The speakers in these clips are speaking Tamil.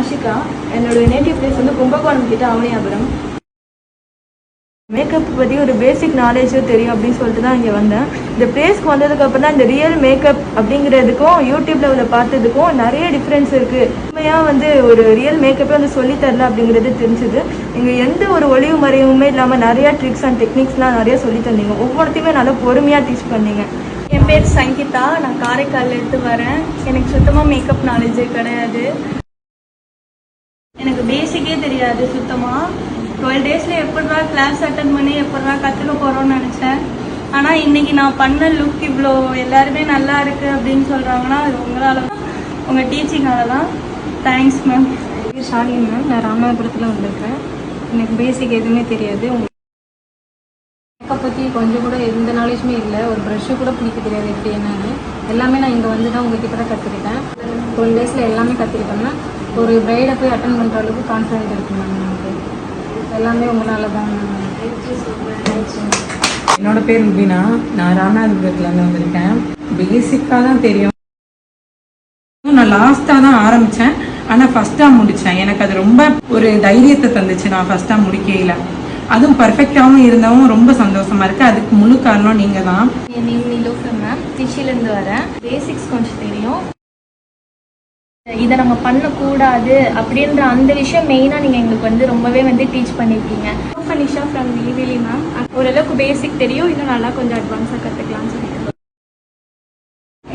ஆஷிகா. என்னோட நேட்டிவ் பிளேஸ் வந்து கும்பகோணம் கிட்ட அவனியாபுரம். மேக்கப் பற்றி ஒரு பேசிக் நாலேஜ் தெரியும் அப்படின்னு சொல்லிட்டு தான் இங்கே வந்தேன். இந்த பிளேஸ்க்கு வந்ததுக்கப்புறம் தான் இந்த ரியல் மேக்கப் அப்படிங்கிறதுக்கும் யூடியூப்பில் உள்ள பார்த்ததுக்கும் நிறைய டிஃப்ரென்ஸ் இருக்குது. உண்மையாக வந்து ஒரு ரியல் மேக்கப்பே வந்து சொல்லித்தரல அப்படிங்கிறது தெரிஞ்சுது. இங்கே எந்த ஒரு ஒளிவு மறைவுமே இல்லாமல் நிறையா ட்ரிக்ஸ் அண்ட் டெக்னிக்ஸ்லாம் நிறைய சொல்லி தந்தீங்க. ஒவ்வொருத்தையுமே நல்லா பொறுமையாக டீச் பண்ணீங்க. என் பேர் சங்கீதா. நான் காரைக்கால்லேருந்து வரேன். எனக்கு சுத்தமாக மேக்கப் நாலேஜே கிடையாது. எனக்கு பேசிக்கே தெரியாது சுத்தமாக. 12 டேஸில் எப்படா கிளாஸ் அட்டன் பண்ணி எப்படா கற்றுக்க போகிறோன்னு நினச்சேன். ஆனால் இன்றைக்கி நான் பண்ண லுக் இவ்வளோ எல்லாருமே நல்லா இருக்குது அப்படின்னு சொல்கிறாங்கன்னா அது உங்களால் தான், உங்கள் டீச்சிங்கால தான். Thanks ma'am. ஷாலினி மேம். நான் ராமநாதபுரத்தில் வந்திருக்கேன். எனக்கு பேசிக் எதுவுமே தெரியாது. மேக்கப் பற்றி கொஞ்சம் கூட எந்த நாலேஜுமே இல்லை. ஒரு ப்ரஷ்ஷு கூட பிடிக்க தெரியாது எப்படி என்னன்னு. எல்லாமே நான் இங்கே வந்து தான் உங்ககிட்ட தான் கற்றுக்கிட்டேன். 12 டேஸில் எல்லாமே கற்றுக்கிட்டேன்னா ஒரு ப்ரைடை போய் அட்டன் பண்ணுற அளவுக்கு கான்ஃபிடென்ட் இருக்குது மேம். நமக்கு எல்லாமே உங்களால் தான் மேம். என்னோட பேர் ருபினா. நான் ராமநாதபுரத்துலேருந்து வந்திருக்கேன். பேசிக்காக தான் தெரியும். நான் லாஸ்ட்டாக தான் ஆரம்பித்தேன், ஆனால் ஃபஸ்ட்டாக முடித்தேன். எனக்கு அது ரொம்ப ஒரு தைரியத்தை தந்துச்சு. நான் ஃபஸ்ட்டாக முடிக்கையில் அதுவும் பர்ஃபெக்டாகவும் இருந்தவும் ரொம்ப சந்தோஷமாக இருக்குது. அதுக்கு முழு காரணம் நீங்கள் தான். என் நேம் நிலோஃபர் மேம். திருச்சியிலேருந்து வரேன். பேசிக்ஸ் கொஞ்சம் தெரியும். இதை நம்ம பண்ணக்கூடாது அப்படின்ற அந்த விஷயம் மெயினாக நீங்கள் எங்களுக்கு வந்து ரொம்பவே வந்து டீச் பண்ணியிருக்கீங்க. ஃபனிஷா ஃப்ரம் விவிலி மேம். ஓரளவுக்கு பேசிக் தெரியும், இன்னும் நல்லா கொஞ்சம் அட்வான்ஸாக கற்றுக்கலாம்னு சொல்லிட்டு.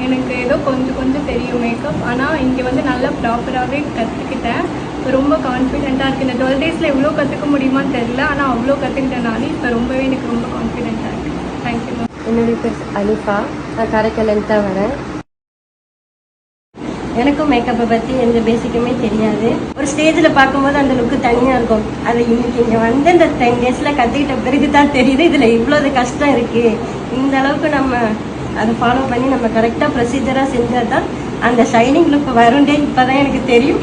எனக்கு ஏதோ கொஞ்சம் தெரியும் மேக்கப். ஆனால் இங்கே வந்து நல்லா ப்ராப்பராகவே கற்றுக்கிட்டேன். ரொம்ப கான்ஃபிடென்ட்டாக இருக்குது. இந்த 12 டேஸில் எவ்வளோ கற்றுக்க முடியுமான்னு தெரியல, ஆனால் அவ்வளோ கற்றுக்கிட்டனால இப்போ ரொம்பவே எனக்கு ரொம்ப கான்ஃபிடென்ட்டாக இருக்குது. Thank you ma'am. என்னுடைய பேர் அலிஃபா. நான் காரைக்கால்லேருந்து தான் வரேன். எனக்கும் மேக்கப்பை பற்றி எந்த பேசிக்குமே தெரியாது. ஒரு ஸ்டேஜில் பார்க்கும்போது அந்த லுக்கு தனியாக இருக்கும். அது இன்னைக்கு இங்கே வந்து இந்த 10 டேஸில் கற்றுக்கிட்ட பிறகு தான் தெரியுது இதில் இவ்வளோ கஷ்டம் இருக்குது. இந்த அளவுக்கு நம்ம அதை ஃபாலோ பண்ணி நம்ம கரெக்டாக ப்ரொசீஜராக செஞ்சால் தான் அந்த ஷைனிங் லுக் வரும்டே இப்போ தான் எனக்கு தெரியும்.